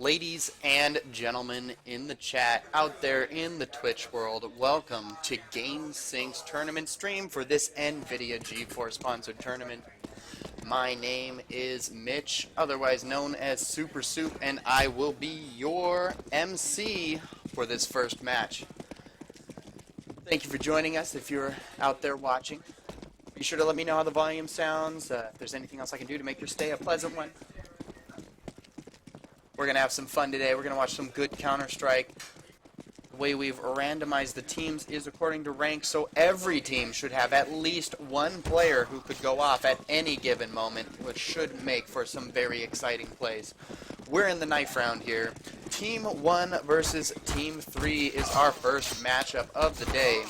Ladies and gentlemen in the chat, out there in the Twitch world, welcome to GameSync's tournament stream for this NVidia GeForce sponsored tournament. My name is Mitch, otherwise known as Super Soup, and I will be your MC for this first match. Thank you for joining us if you're out there watching. Be sure to let me know how the volume sounds, if there's anything else I can do to make your stay a pleasant one. We're going to have some fun today. We're going to watch some good Counter-Strike. The way we've randomized the teams is according to rank, so every team should have at least one player who could go off at any given moment, which should make for some very exciting plays. We're in the knife round here. Team 1 versus Team 3 is our first matchup of the day.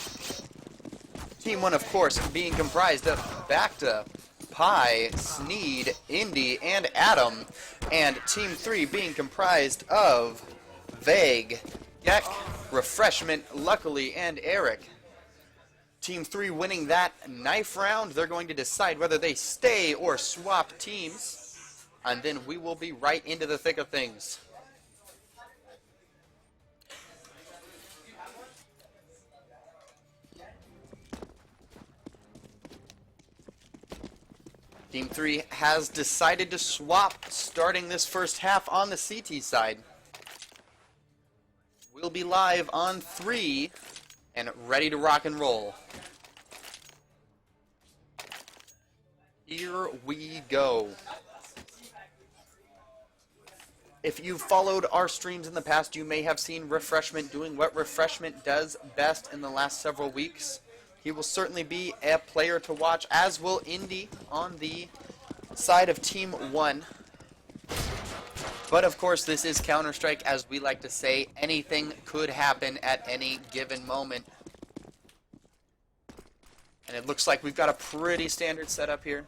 Team 1, of course, being comprised of Bacta, Pi, Sneed, Indy, and Adam, and Team 3 being comprised of Vague, Gek, Refreshment, Luckily, and Eric. Team 3 winning that knife round, they're going to decide whether they stay or swap teams, and then we will be right into the thick of things. Team 3 has decided to swap, starting this first half on the CT side. We'll be live on 3 and ready to rock and roll. Here we go. If you've followed our streams in the past, you may have seen Refreshment doing what Refreshment does best in the last several weeks. He will certainly be a player to watch, as will Indy on the side of Team 1. But of course, this is Counter-Strike, as we like to say. Anything could happen at any given moment. And it looks like we've got a pretty standard setup here.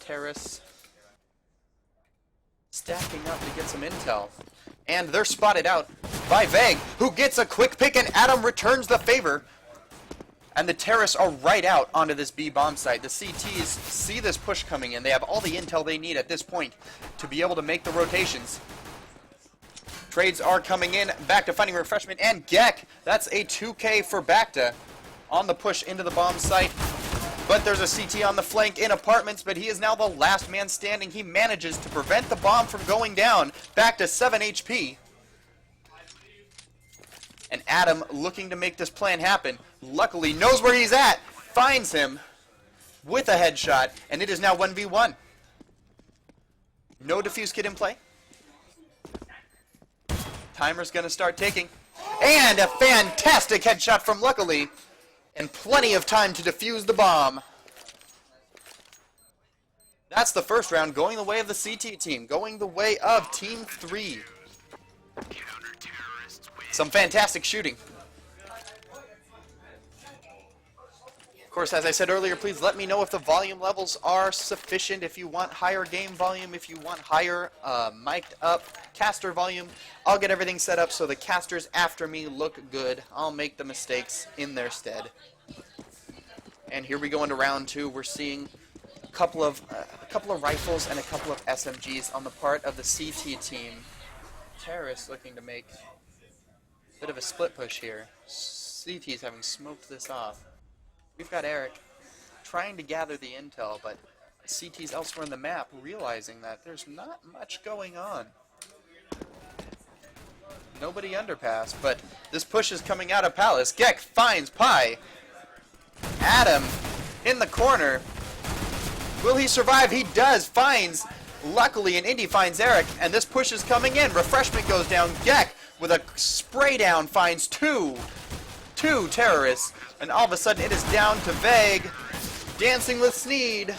Terrace stacking up to get some intel. And they're spotted out by Vague, who gets a quick pick, and Adam returns the favor. And the terrorists are right out onto this B bomb site. The CTs see this push coming in. They have all the intel they need at this point to be able to make the rotations. Trades are coming in. Bacta finding Refreshment, and Gek. That's a 2K for Bacta on the push into the bomb site. But there's a CT on the flank in apartments, but he is now the last man standing. He manages to prevent the bomb from going down. Bacta 7 HP. And Adam, looking to make this plan happen, luckily knows where he's at, finds him with a headshot, and it is now 1v1. No defuse kit in play. Timer's going to start ticking. And a fantastic headshot from Luckily, and plenty of time to defuse the bomb. That's the first round, going the way of the CT team, going the way of Team 3. Some fantastic shooting. Of course, as I said earlier, please let me know if the volume levels are sufficient. If you want higher game volume, if you want higher mic'd up caster volume, I'll get everything set up so the casters after me look good. I'll make the mistakes in their stead. And here we go into round 2. We're seeing a couple of rifles and a couple of SMGs on the part of the CT team. Terrorists looking to make bit of a split push here. CT's having smoked this off. We've got Eric trying to gather the intel, but CT's elsewhere in the map, realizing that there's not much going on. Nobody underpass, but this push is coming out of Palace. Gek finds Pi. Adam in the corner. Will he survive? He does. Finds Luckily, and Indy finds Eric, and this push is coming in. Refreshment goes down. Gek with a spray down finds two terrorists, and all of a sudden it is down to Vague, dancing with Sneed.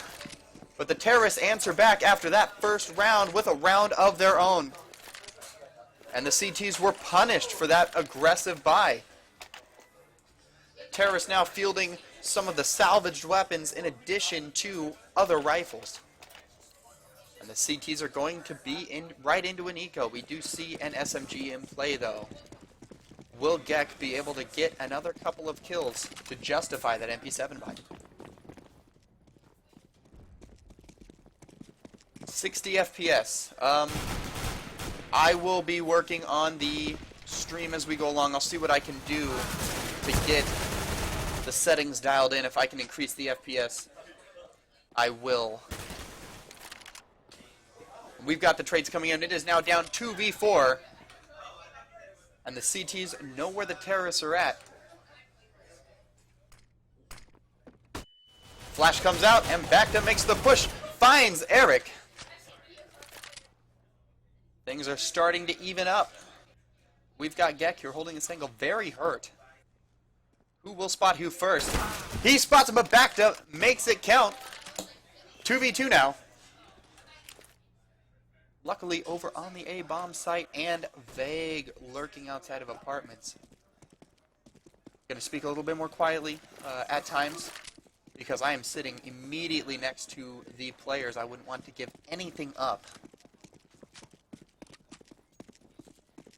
But the terrorists answer back after that first round with a round of their own. And the CTs were punished for that aggressive buy. Terrorists now fielding some of the salvaged weapons in addition to other rifles. And the CTs are going to be right into an eco. We do see an SMG in play, though. Will Gek be able to get another couple of kills to justify that MP7 buy? 60 FPS. I will be working on the stream as we go along. I'll see what I can do to get the settings dialed in. If I can increase the FPS, I will. We've got the trades coming in. It is now down 2v4. And the CTs know where the terrorists are at. Flash comes out, and Bacta makes the push. Finds Eric. Things are starting to even up. We've got Gek here holding this angle, very hurt. Who will spot who first? He spots him, but Bacta makes it count. 2v2 now. Luckily, over on the A-bomb site, and Vague lurking outside of apartments. Going to speak a little bit more quietly at times, because I am sitting immediately next to the players. I wouldn't want to give anything up.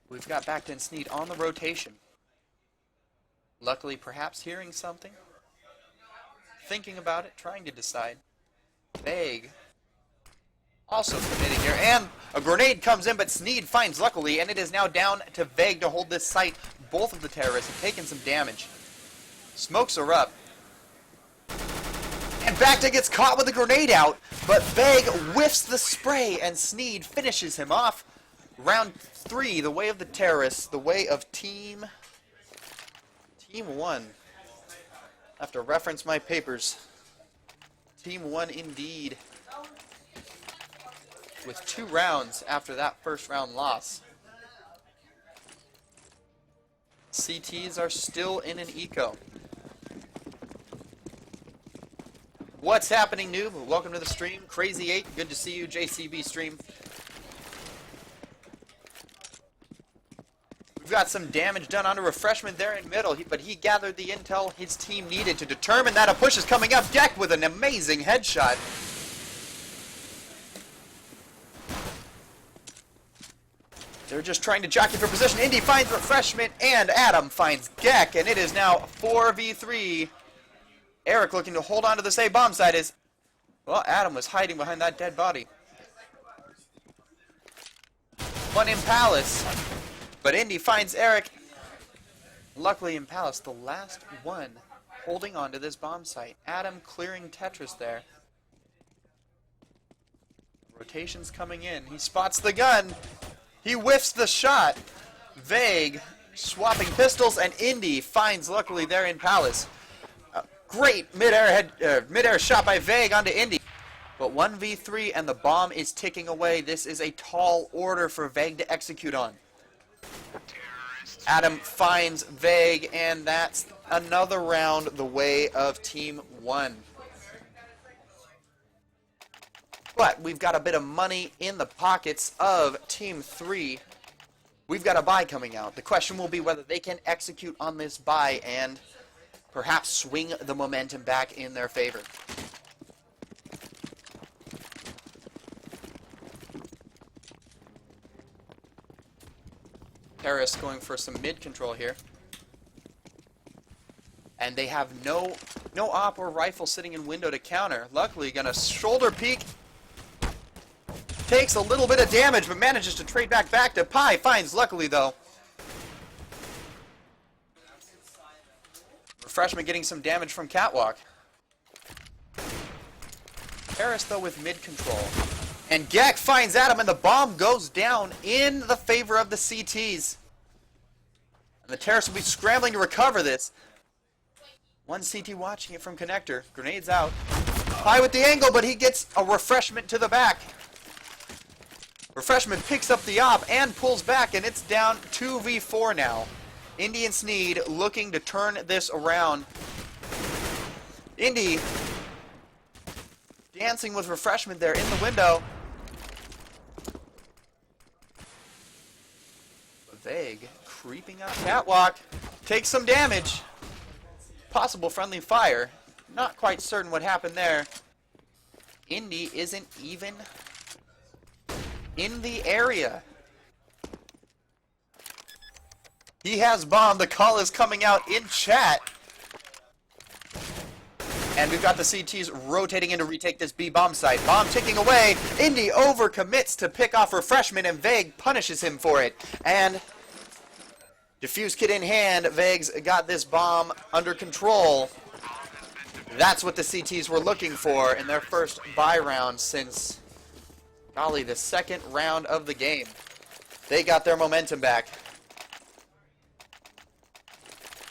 We've got Bacta and Sneed on the rotation. Luckily, perhaps hearing something, thinking about it, trying to decide. Vague also committing here, and a grenade comes in, but Sneed finds luckily, and it is now down to Vague to hold this site. Both of the terrorists have taken some damage. Smokes are up. And Bacta gets caught with a grenade out, but Vague whiffs the spray, and Sneed finishes him off. Round 3, the way of the terrorists, the way of Team 1. I have to reference my papers. Team 1 indeed. With 2 rounds after that first round loss. CTs are still in an eco. What's happening, noob? Welcome to the stream. Crazy8, good to see you. JCB stream. We've got some damage done on a refreshment there in middle, but he gathered the intel his team needed to determine that a push is coming up. Gek with an amazing headshot. They're just trying to jockey for position. Indy finds refreshment, and Adam finds Gek, and it is now 4v3. Eric looking to hold on to this A-bomb side is... Well, Adam was hiding behind that dead body. One in Palace. But Indy finds Eric. Luckily in Palace, the last one holding on to this bomb site. Adam clearing Tetris there. Rotation's coming in. He spots the gun. He whiffs the shot. Vague swapping pistols, and Indy finds luckily there in Palace. A great mid-air shot by Vague onto Indy. But 1v3 and the bomb is ticking away. This is a tall order for Vague to execute on. Adam finds Vague, and that's another round the way of Team 1. But we've got a bit of money in the pockets of Team 3. We've got a buy coming out. The question will be whether they can execute on this buy and perhaps swing the momentum back in their favor. Terrorists going for some mid control here. And they have no op or rifle sitting in window to counter. Luckily, gonna shoulder peek. Takes a little bit of damage, but manages to trade back to Pi. Finds, luckily, though. Refreshment getting some damage from Catwalk. Harris, though, with mid-control. And Gek finds Adam, and the bomb goes down in the favor of the CTs. And the terrorists will be scrambling to recover this. One CT watching it from connector. Grenades out. Pi with the angle, but he gets a refreshment to the back. Refreshment picks up the op and pulls back, and it's down 2v4 now. Indy and Sneed looking to turn this around. Indy dancing with refreshment there in the window. Vague creeping out. Catwalk takes some damage. Possible friendly fire. Not quite certain what happened there. Indy isn't even in the area. He has bomb. The call is coming out in chat. And we've got the CTs rotating in to retake this B bomb site. Bomb ticking away. Indy overcommits to pick off Refreshment, and Vague punishes him for it. And Diffuse Kit in hand, Vague's got this bomb under control. That's what the CTs were looking for in their first buy round since, golly, the second round of the game. They got their momentum back.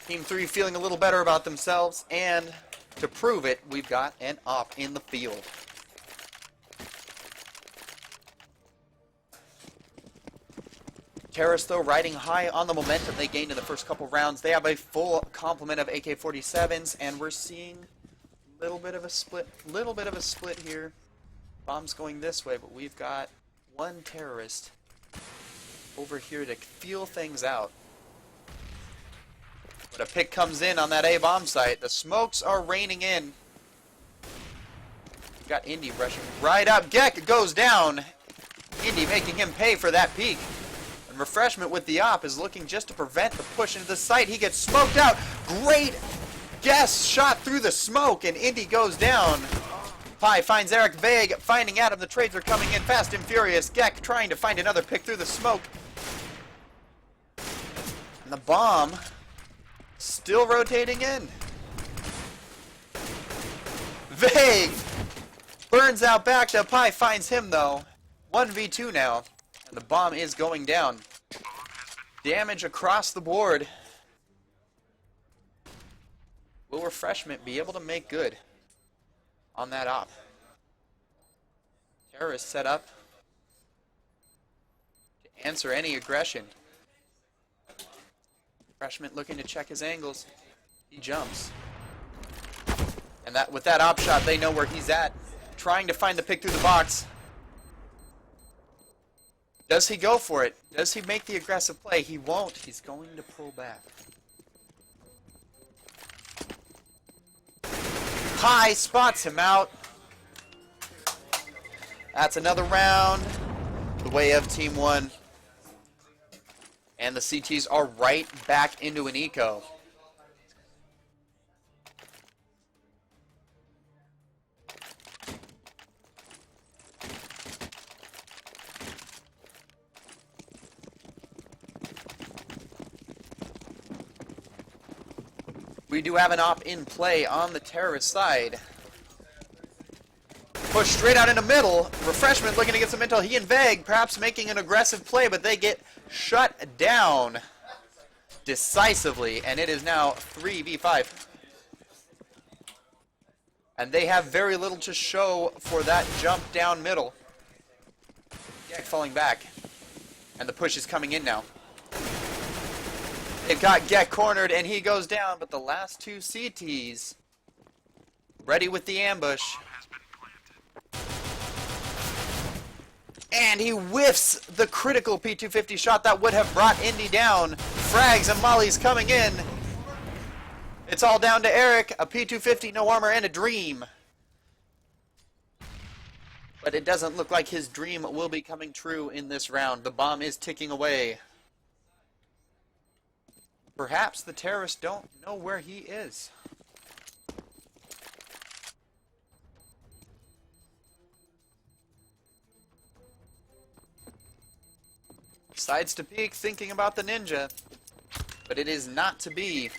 Team 3 feeling a little better about themselves, and to prove it, we've got an op in the field. Terrace, though, riding high on the momentum they gained in the first couple rounds. They have a full complement of AK-47s, and we're seeing a little bit of a split here. Bomb's going this way, but we've got one terrorist over here to feel things out. But a pick comes in on that A bomb site. The smokes are raining in. We've got Indy rushing right up. Gek goes down. Indy making him pay for that peek. And Refreshment with the op is looking just to prevent the push into the site. He gets smoked out. Great guess shot through the smoke, and Indy goes down. Pi finds Eric. Vague finding Adam. The trades are coming in fast and furious. Gek trying to find another pick through the smoke. And the bomb still rotating in. Vague burns out back to Pi, finds him though. 1v2 now. And the bomb is going down. Damage across the board. Will Refreshment be able to make good on that op? Terrorist set up to answer any aggression. Refreshment looking to check his angles. He jumps. And that with that op shot, they know where he's at. Trying to find the pick through the box. Does he go for it? Does he make the aggressive play? He won't. He's going to pull back. High spots him out. That's another round. The way of Team 1. And the CTs are right back into an eco. We do have an op in play on the terrorist side. Push straight out into middle. Refreshment looking to get some intel. He and Vague perhaps making an aggressive play, but they get shut down decisively, and it is now 3v5. And they have very little to show for that jump down middle. Gek falling back, and the push is coming in now. They've got Gek cornered, and he goes down, but the last two CTs ready with the ambush. And he whiffs the critical P250 shot that would have brought Indy down. Frags and mollies coming in. It's all down to Eric. A P250, no armor, and a dream. But it doesn't look like his dream will be coming true in this round. The bomb is ticking away. Perhaps the terrorists don't know where he is. Decides to peek, thinking about the ninja, but it is not to be.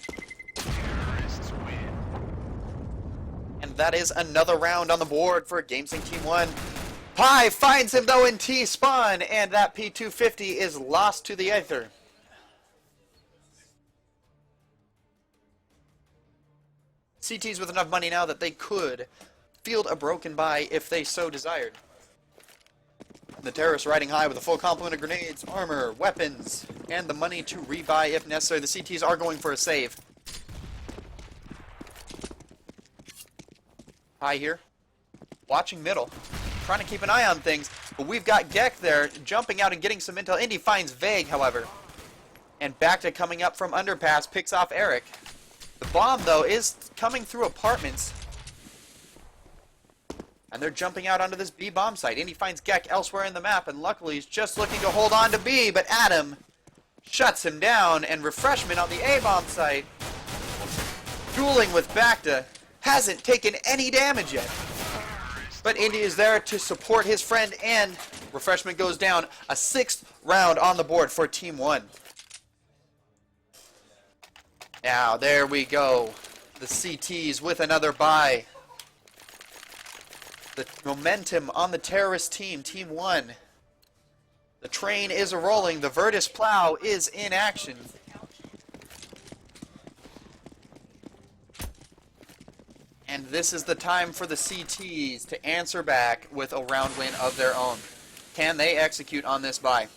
And that is another round on the board for GameSync Team 1. Pi finds him though in T-spawn, and that P250 is lost to the ether. CT's with enough money now that they could field a broken buy if they so desired. The terrorists riding high with a full complement of grenades, armor, weapons, and the money to rebuy if necessary. The CTs are going for a save. High here. Watching middle. Trying to keep an eye on things. But we've got Gek there jumping out and getting some intel. Indy finds Vague, however. And back to coming up from underpass. Picks off Eric. The bomb, though, is coming through apartments. And they're jumping out onto this B bomb site. Indy finds Gek elsewhere in the map, and luckily he's just looking to hold on to B, but Adam shuts him down, and Refreshment on the A bomb site. Dueling with Bacta hasn't taken any damage yet. But Indy is there to support his friend, and Refreshment goes down. A 6th round on the board for Team 1. Now, there we go. The CTs with another bye. The momentum on the terrorist team, Team 1. The train is a-rolling. The Virtus Plow is in action. And this is the time for the CTs to answer back with a round win of their own. Can they execute on this bye?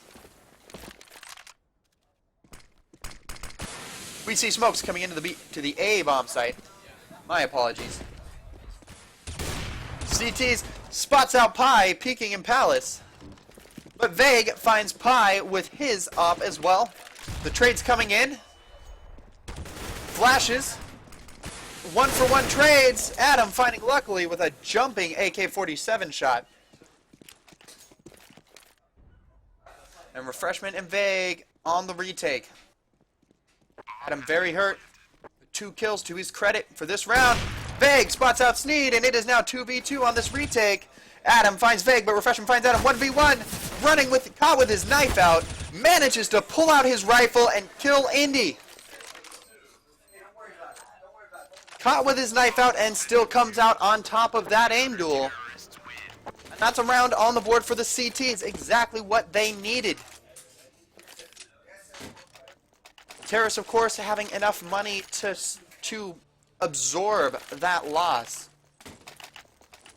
We see smokes coming into the A bomb site. My apologies. CTs spots out Pi peeking in Palace. But Vague finds Pi with his op as well. The trade's coming in. Flashes. 1-for-1 trades. Adam finding luckily with a jumping AK-47 shot. And Refreshment and Vague on the retake. Adam very hurt. 2 kills to his credit for this round. Vague spots out Sneed, and it is now 2v2 on this retake. Adam finds Vague, but Refreshment finds Adam 1v1. Running with, caught with his knife out. Manages to pull out his rifle and kill Indy. Caught with his knife out and still comes out on top of that aim duel. And that's a round on the board for the CTs. Exactly what they needed. Terrorists, of course, having enough money to absorb that loss.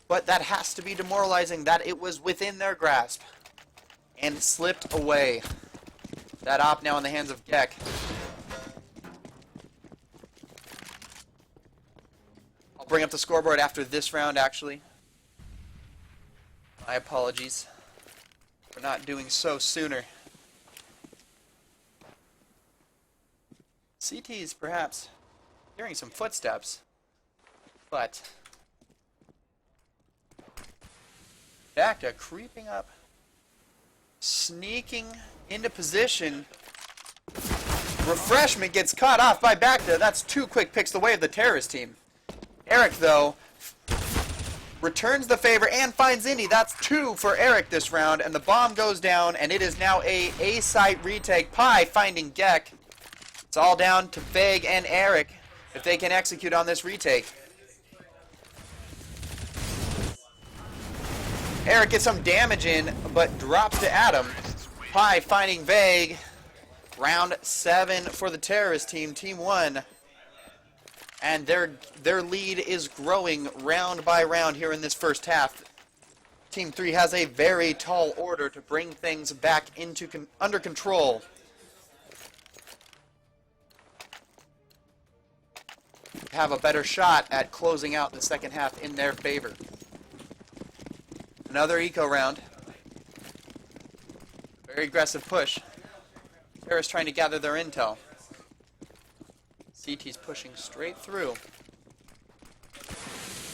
But that has to be demoralizing that it was within their grasp and slipped away. That op now in the hands of Gek. I'll bring up the scoreboard after this round, actually. My apologies for not doing so sooner. CT's perhaps hearing some footsteps, but Bacta creeping up, sneaking into position. Refreshment gets caught off by Bacta. That's 2 quick picks the way of the terrorist team. Eric, though, returns the favor and finds Indy. That's 2 for Eric this round, and the bomb goes down, and it is now a A-site retake. Pi finding Gek. It's all down to Vague and Eric if they can execute on this retake. Eric gets some damage in, but drops to Adam. Pi finding Vague. Round 7 for the terrorist team, Team 1. And their lead is growing round by round here in this first half. Team 3 has a very tall order to bring things back into under control. Have a better shot at closing out the second half in their favor. Another eco round. Very aggressive push. Terrorists trying to gather their intel. CT's pushing straight through.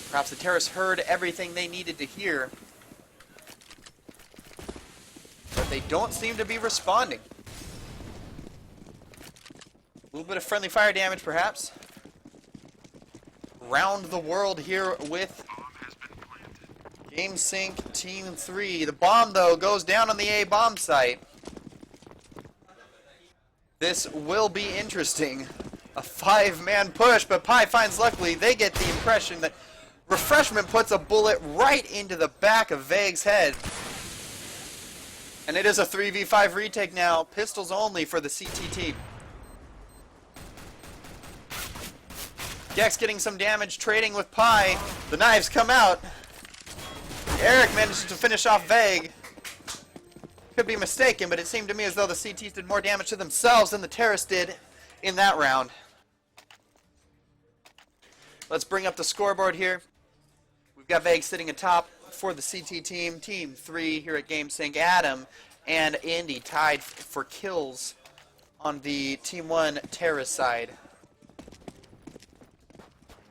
Perhaps the terrorists heard everything they needed to hear, but they don't seem to be responding. A little bit of friendly fire damage, perhaps. Round the world here with GameSync Team 3. The bomb, though, goes down on the A bomb site. This will be interesting. A 5-man push, but Pi finds luckily they get the impression that Refreshment puts a bullet right into the back of Vague's head. And it is a 3v5 retake now. Pistols only for the CT team. Gek's getting some damage, trading with Pi. The knives come out. Eric manages to finish off Vague. Could be mistaken, but it seemed to me as though the CTs did more damage to themselves than the terrorists did in that round. Let's bring up the scoreboard here. We've got Vague sitting atop for the CT team. Team 3 here at GameSync. Adam and Indy tied for kills on the Team 1 terrorist side.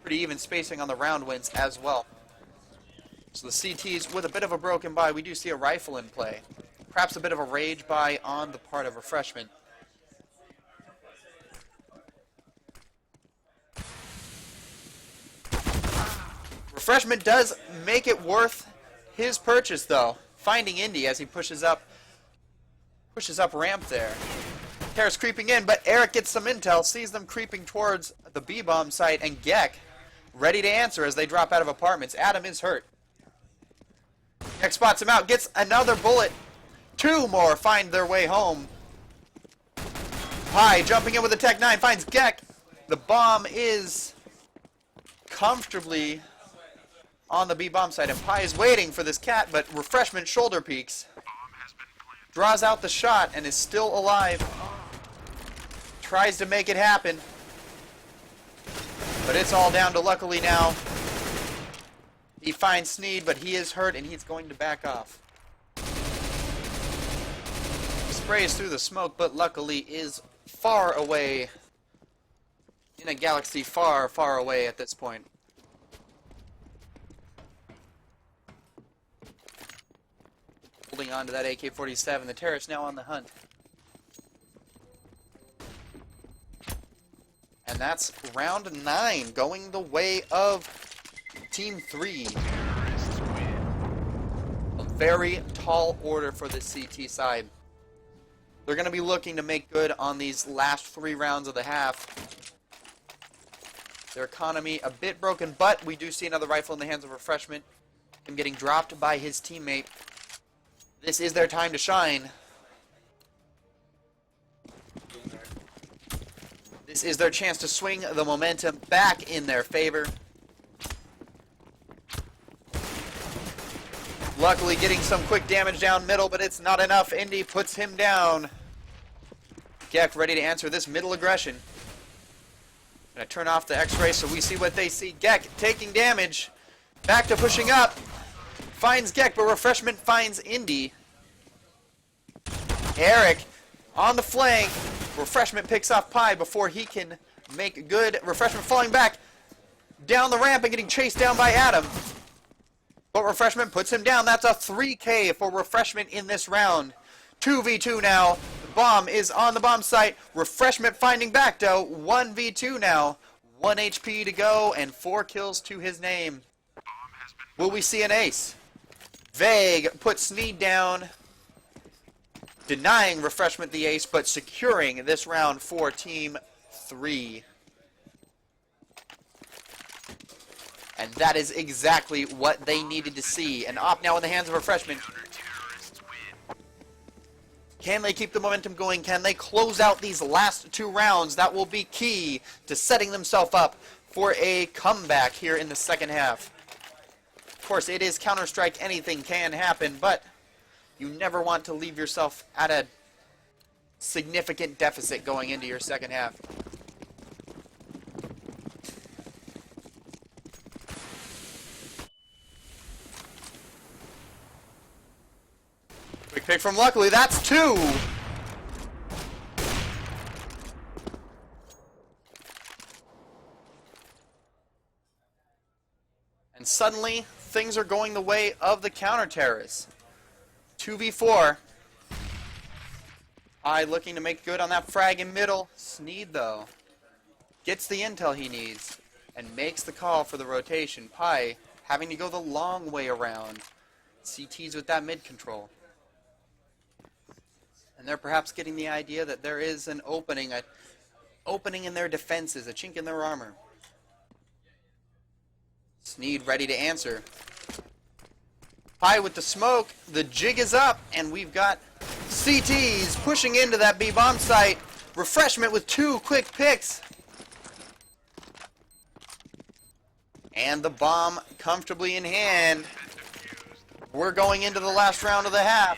Pretty even spacing on the round wins as well. So the CTs with a bit of a broken buy. We do see a rifle in play. Perhaps a bit of a rage buy on the part of Refreshment. Refreshment does make it worth his purchase, though. Finding Indy as he pushes up ramp there. Terrace creeping in, but Eric gets some intel, sees them creeping towards the B-bomb site, and Gek ready to answer as they drop out of apartments. Adam is hurt. Gek spots him out, gets another bullet. Two more find their way home. Pi jumping in with a Tech 9 finds Gek. The bomb is comfortably on the B-bomb site, and Pi is waiting for this cat, but Refreshment shoulder peeks. Draws out the shot and is still alive. Tries to make it happen. But it's all down to luckily now. He finds Sneed, but he is hurt and he's going to back off. Sprays through the smoke, but luckily is far away. In a galaxy far, far away at this point. Holding on to that AK-47. The Terrorist now on the hunt. And that's round 9, going the way of Team 3. A very tall order for the CT side. They're going to be looking to make good on these last 3 rounds of the half. Their economy a bit broken, but we do see another rifle in the hands of Refreshment. Him getting dropped by his teammate. This is their time to shine. This is their chance to swing the momentum back in their favor. Luckily getting some quick damage down middle, but it's not enough. Indy puts him down. Gek ready to answer this middle aggression. Gonna turn off the X-ray so we see what they see. Gek taking damage. Back to pushing up. Finds Gek, but Refreshment finds Indy. Eric on the flank. Refreshment picks off Pi before he can make good. Refreshment falling back down the ramp and getting chased down by Adam. But Refreshment puts him down. That's a 3K for Refreshment in this round. 2v2 now. The bomb is on the bomb site. Refreshment finding back though. 1v2 now. 1 HP to go and 4 kills to his name. Will we see an ace? Vague puts Sneed down. Denying Refreshment the ace, but securing this round for Team 3. And that is exactly what they needed to see. An op now in the hands of Refreshment. Can they keep the momentum going? Can they close out these last 2 rounds? That will be key to setting themselves up for a comeback here in the second half. Of course, it is Counter-Strike. Anything can happen, but you never want to leave yourself at a significant deficit going into your second half. Quick pick from Luckily, that's 2! And suddenly, things are going the way of the counter-terrorists. 2v4. Pi looking to make good on that frag in middle. Sneed, though, gets the intel he needs and makes the call for the rotation. Pi having to go the long way around. CT's with that mid control. And they're perhaps getting the idea that there is an opening in their defenses, a chink in their armor. Sneed ready to answer. Pi with the smoke, the jig is up, and we've got CTs pushing into that B-bomb site. Refreshment with 2 quick picks. And the bomb comfortably in hand. We're going into the last round of the half.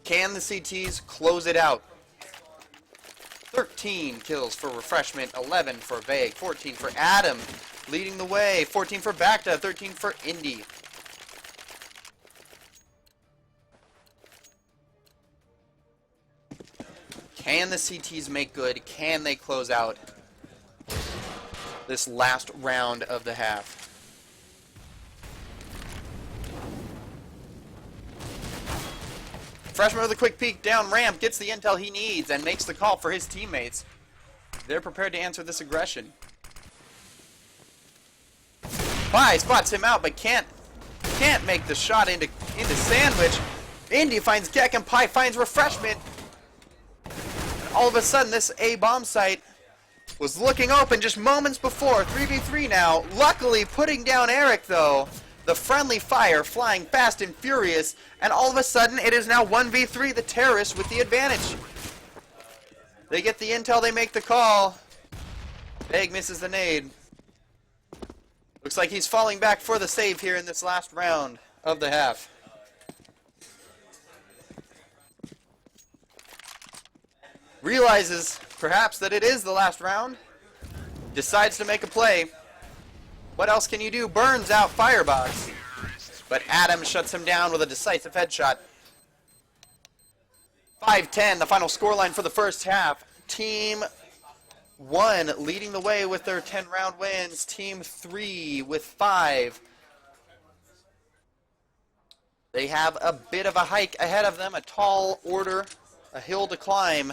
Can the CTs close it out? 13 kills for Refreshment, 11 for Vague, 14 for Adam. Leading the way, 14 for Bacta, 13 for Indy. Can the CTs make good? Can they close out this last round of the half? Freshman with a quick peek down ramp, gets the intel he needs and makes the call for his teammates. They're prepared to answer this aggression. Pi spots him out, but can't make the shot into Sandwich. Indy finds Gek, and Pi finds Refreshment. And all of a sudden, this A bomb site was looking open just moments before. 3v3 now. Luckily, putting down Eric, though. The friendly fire flying fast and furious, and all of a sudden, it is now 1v3, the terrorists with the advantage. They get the intel, they make the call. Vague misses the nade. Looks like he's falling back for the save here in this last round of the half. Realizes, perhaps, that it is the last round. Decides to make a play. What else can you do? Burns out Firebox. But Adam shuts him down with a decisive headshot. 5-10, the final scoreline for the first half. Team 1 leading the way with their 10-round wins. Team 3 with 5. They have a bit of a hike ahead of them, a tall order, a hill to climb.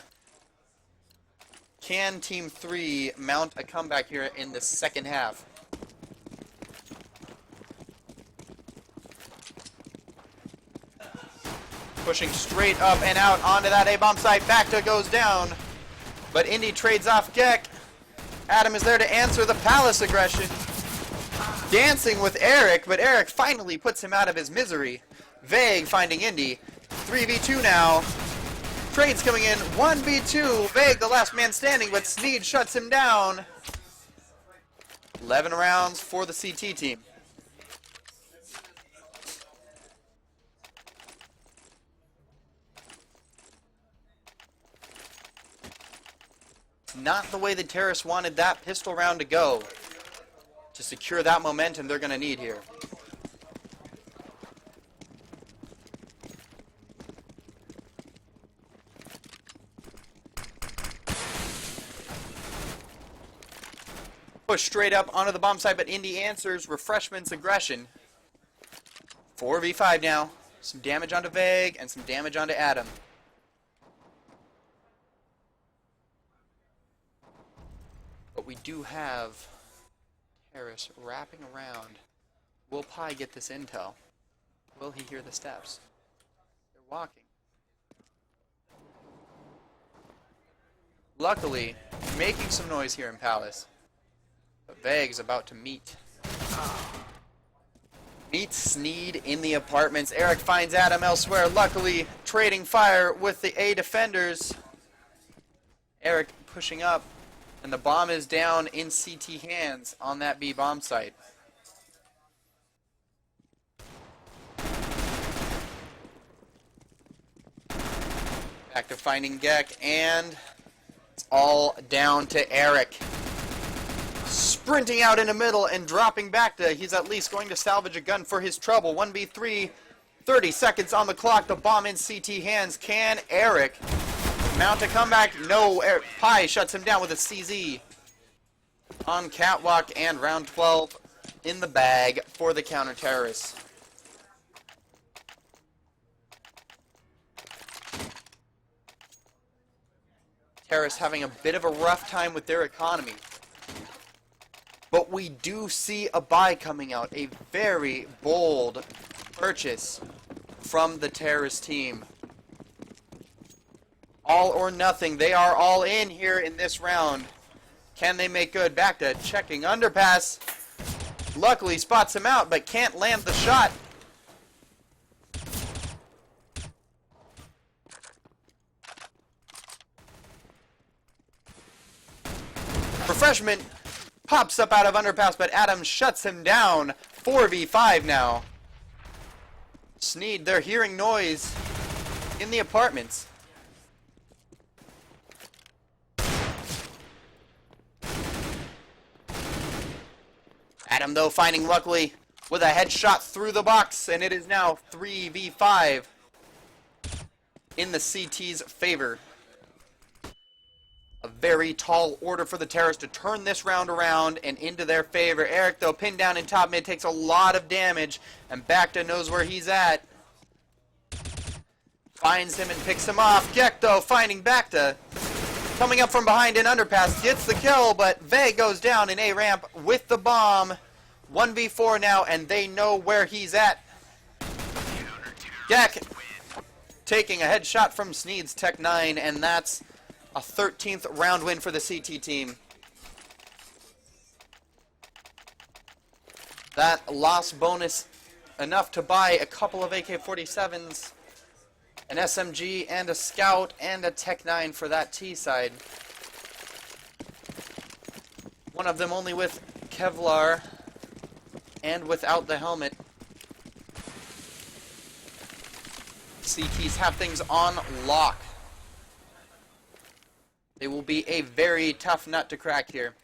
Can Team 3 mount a comeback here in the second half? Pushing straight up and out onto that A-bomb site. Bacta goes down. But Indy trades off Gek. Adam is there to answer the Palace aggression. Dancing with Eric, but Eric finally puts him out of his misery. Vague finding Indy. 3v2 now. Trades coming in. 1v2. Vague the last man standing, but Sneed shuts him down. 11 rounds for the CT team. Not the way the terrorists wanted that pistol round to go. To secure that momentum they're going to need here. Push straight up onto the bomb site, but Indy answers. Refreshment's aggression. 4v5 now. Some damage onto Vague and some damage onto Adam. But we do have terrorists wrapping around. Will Pi get this intel? Will he hear the steps? They're walking. Luckily, making some noise here in Palace. But Vague's about to meet Sneed in the apartments. Eric finds Adam elsewhere. Luckily, trading fire with the A defenders. Eric pushing up. And the bomb is down in CT hands on that B bomb site. Back to finding Gek, and it's all down to Eric. Sprinting out in the middle and dropping back to, he's at least going to salvage a gun for his trouble. 1v3, 30 seconds on the clock, the bomb in CT hands. Can Eric mount a comeback? No, Pi shuts him down with a CZ on Catwalk, and round 12 in the bag for the counter-terrorists. Terrorists having a bit of a rough time with their economy. But we do see a buy coming out, a very bold purchase from the terrorist team. All or nothing. They are all in here in this round. Can they make good? Back to checking underpass. Luckily spots him out, but can't land the shot. Refreshment pops up out of underpass, but Adam shuts him down. 4v5 now. Sneed, they're hearing noise in the apartments. Adam, though, finding luckily with a headshot through the box, and it is now 3v5 in the CT's favor. A very tall order for the terrorists to turn this round around and into their favor. Eric, though, pinned down in top mid, takes a lot of damage, and Bacta knows where he's at. Finds him and picks him off. Gek, though, finding Bacta. Coming up from behind in underpass, gets the kill, but Vague goes down in A ramp with the bomb. 1v4 now, and they know where he's at. Gek taking a headshot from Sneed's Tech 9, and that's a 13th round win for the CT team. That loss bonus enough to buy a couple of AK-47s, an SMG, and a Scout, and a Tech 9 for that T side. One of them only with Kevlar and without the helmet. CTs have things on lock. They will be a very tough nut to crack here.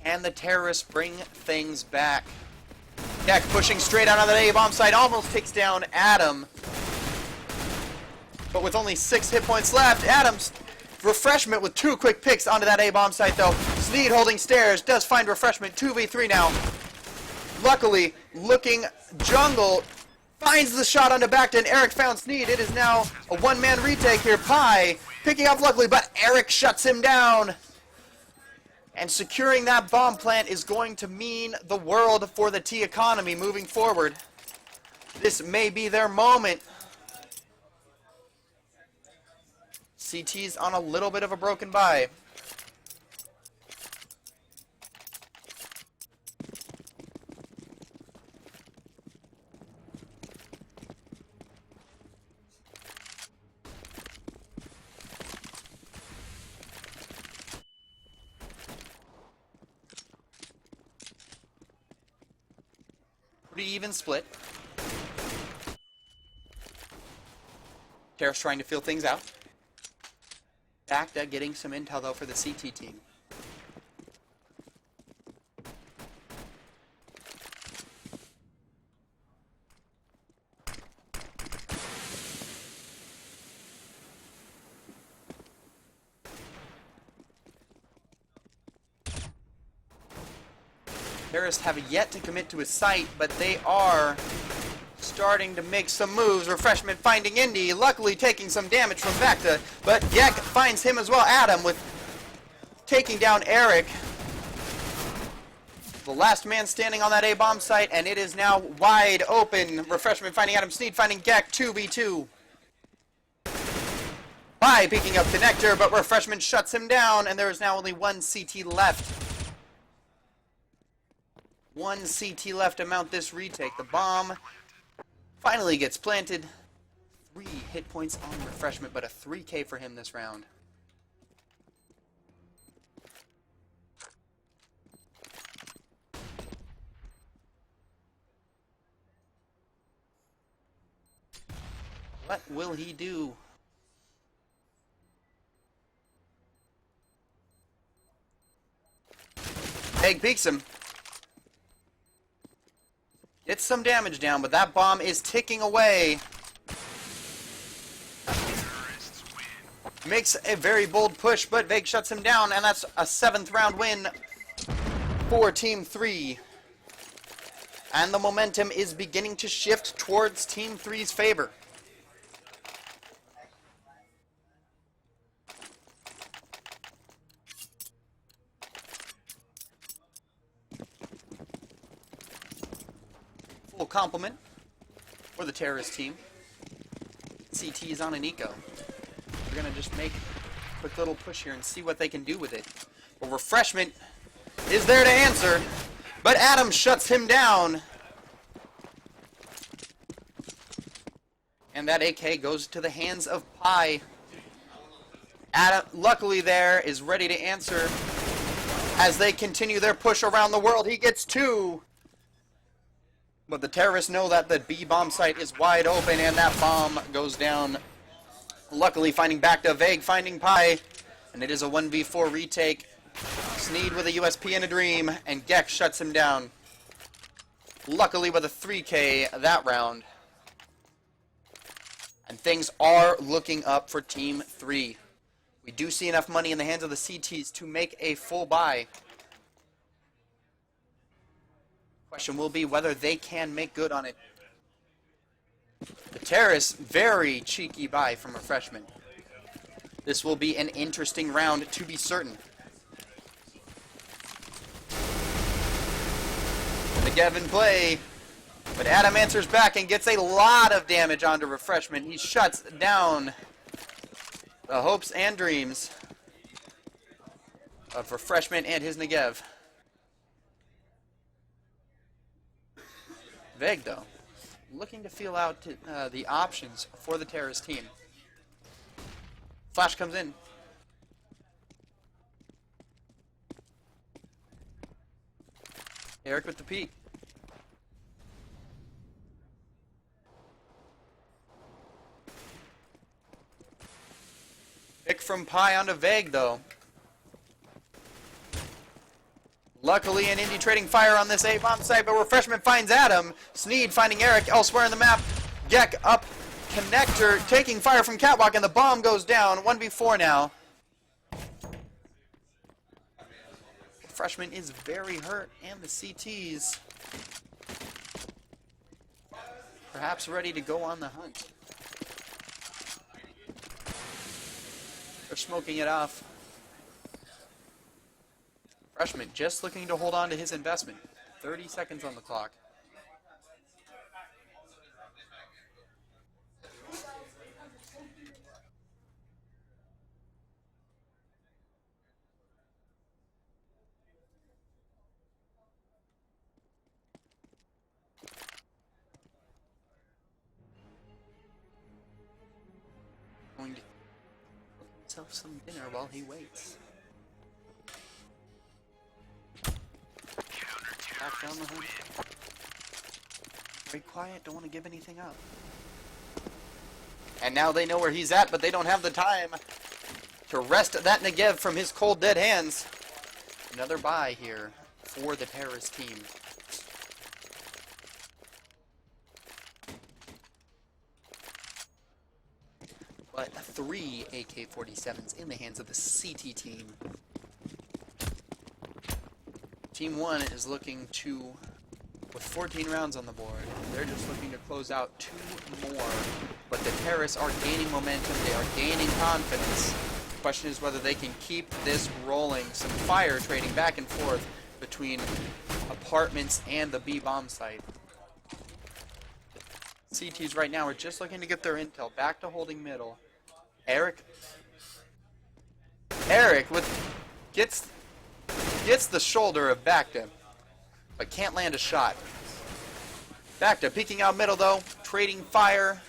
Can the terrorists bring things back? Gek pushing straight out of the A-bomb site, almost takes down Adam. But with only 6 hit points left, Adam's refreshment with 2 quick picks onto that A-bomb site though. Sneed holding stairs, does find refreshment, 2v3 now. Luckily, looking jungle, finds the shot onto Bacta, and Eric found Sneed. It is now a one-man retake here. Pi picking up luckily, but Eric shuts him down. And securing that bomb plant is going to mean the world for the T economy moving forward. This may be their moment. CT's on a little bit of a broken bye. Pretty even split. Terrace trying to feel things out. Bacta getting some intel though for the CT team. Terrorists have yet to commit to a site, but they are starting to make some moves. Refreshment finding Indy, luckily taking some damage from Bacta, but Gek finds him as well. Adam with taking down Eric. The last man standing on that A-bomb site, and it is now wide open. Refreshment finding Adam, Sneed finding Gek, 2v2. Pi picking up Connector, but Refreshment shuts him down, and there is now only one CT left. One CT left to mount this retake. The bomb finally gets planted. 3 hit points on Refreshment, but a 3K for him this round. What will he do? Egg peeks him. Gets some damage down, but that bomb is ticking away. Makes a very bold push, but Vague shuts him down, and that's a 7th round win for Team 3. And the momentum is beginning to shift towards Team 3's favor. Full complement for the terrorist team. CT is on an eco. We're going to just make a quick little push here and see what they can do with it. Well, Refreshment is there to answer, but Adam shuts him down. And that AK goes to the hands of Pi. Adam, luckily there, is ready to answer as they continue their push around the world. He gets 2. But the terrorists know that the B-bomb site is wide open, and that bomb goes down. Luckily finding Bacta, Vague finding Pi, and it is a 1v4 retake. Sneed with a USP and a dream, and Gek shuts him down. Luckily with a 3K that round. And things are looking up for Team 3. We do see enough money in the hands of the CTs to make a full buy. Question will be whether they can make good on it. The terrorists, very cheeky buy from Refreshment. This will be an interesting round to be certain. Negev in play. But Adam answers back and gets a lot of damage onto Refreshment. He shuts down the hopes and dreams of Refreshment and his Negev. Veg, though, looking to feel out the options for the terrorist team. Flash comes in. Eric with the peek. Pick from Pi onto Veg, though. Luckily, an Indy trading fire on this A-bomb site, but Refreshment finds Adam. Sneed finding Eric elsewhere in the map. Gek up connector, taking fire from Catwalk, and the bomb goes down. 1v4 now. Refreshment is very hurt, and the CTs perhaps ready to go on the hunt. They're smoking it off. Refreshment just looking to hold on to his investment. 30 seconds on the clock. Going to cook himself some dinner while he waits. Back down the hunt. Very quiet, don't want to give anything up. And now they know where he's at, but they don't have the time to wrest that Negev from his cold, dead hands. Another buy here for the terrorist team. But 3 AK-47s in the hands of the CT team. Team 1 is looking to, with 14 rounds on the board, they're just looking to close out 2 more. But the terrorists are gaining momentum, they are gaining confidence. The question is whether they can keep this rolling. Some fire trading back and forth between apartments and the B-bomb site. CTs right now are just looking to get their intel back to holding middle. Eric gets the shoulder of Bacta, but can't land a shot. Bacta peeking out middle though, trading fire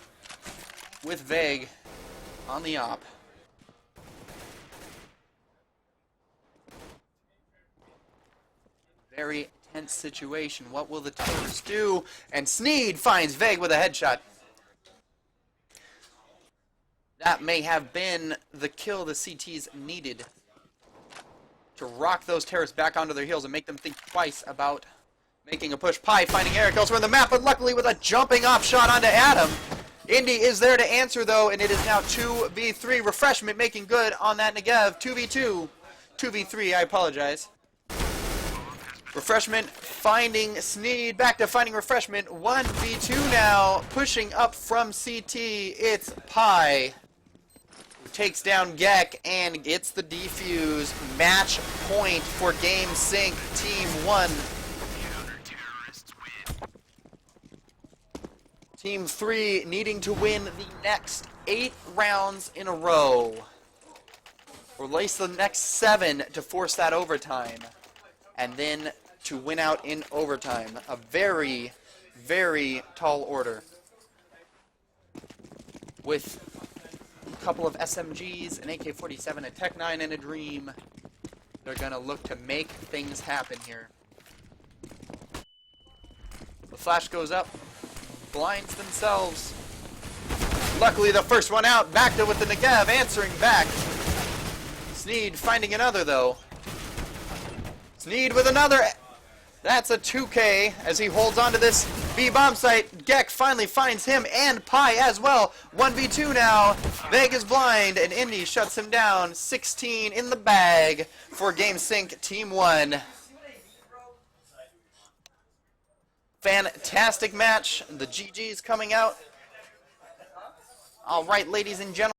with Veg on the op. Very tense situation. What will the terrorists do? And Sneed finds Veg with a headshot. That may have been the kill the CTs needed to rock those terrorists back onto their heels and make them think twice about making a push. Pi finding Eric elsewhere in the map, but luckily with a jumping off shot onto Adam. Indy is there to answer though, and it is now 2v3. Refreshment making good on that Negev. 2v2. 2v3, I apologize. Refreshment finding Sneed, back to finding Refreshment. 1v2 now, pushing up from CT. It's Pi who takes down Gek and gets the defuse. Match point for GameSync Team 1. Team 3 needing to win the next 8 rounds in a row. Or at least the next 7 to force that overtime. And then to win out in overtime. A very, very tall order. With a couple of SMGs, an AK-47, a Tech-9, and a Dream. They're going to look to make things happen here. The flash goes up. Blinds themselves. Luckily the first one out. Bacta with the Negev answering back. Sneed finding another though. Sneed with another. That's a 2K as he holds on to this B-bomb site. Gek finally finds him and Pi as well. 1v2 now. Veg is blind and Indy shuts him down. 16 in the bag for GameSync Team 1. Fantastic match. The GG's coming out. All right, ladies and gentlemen.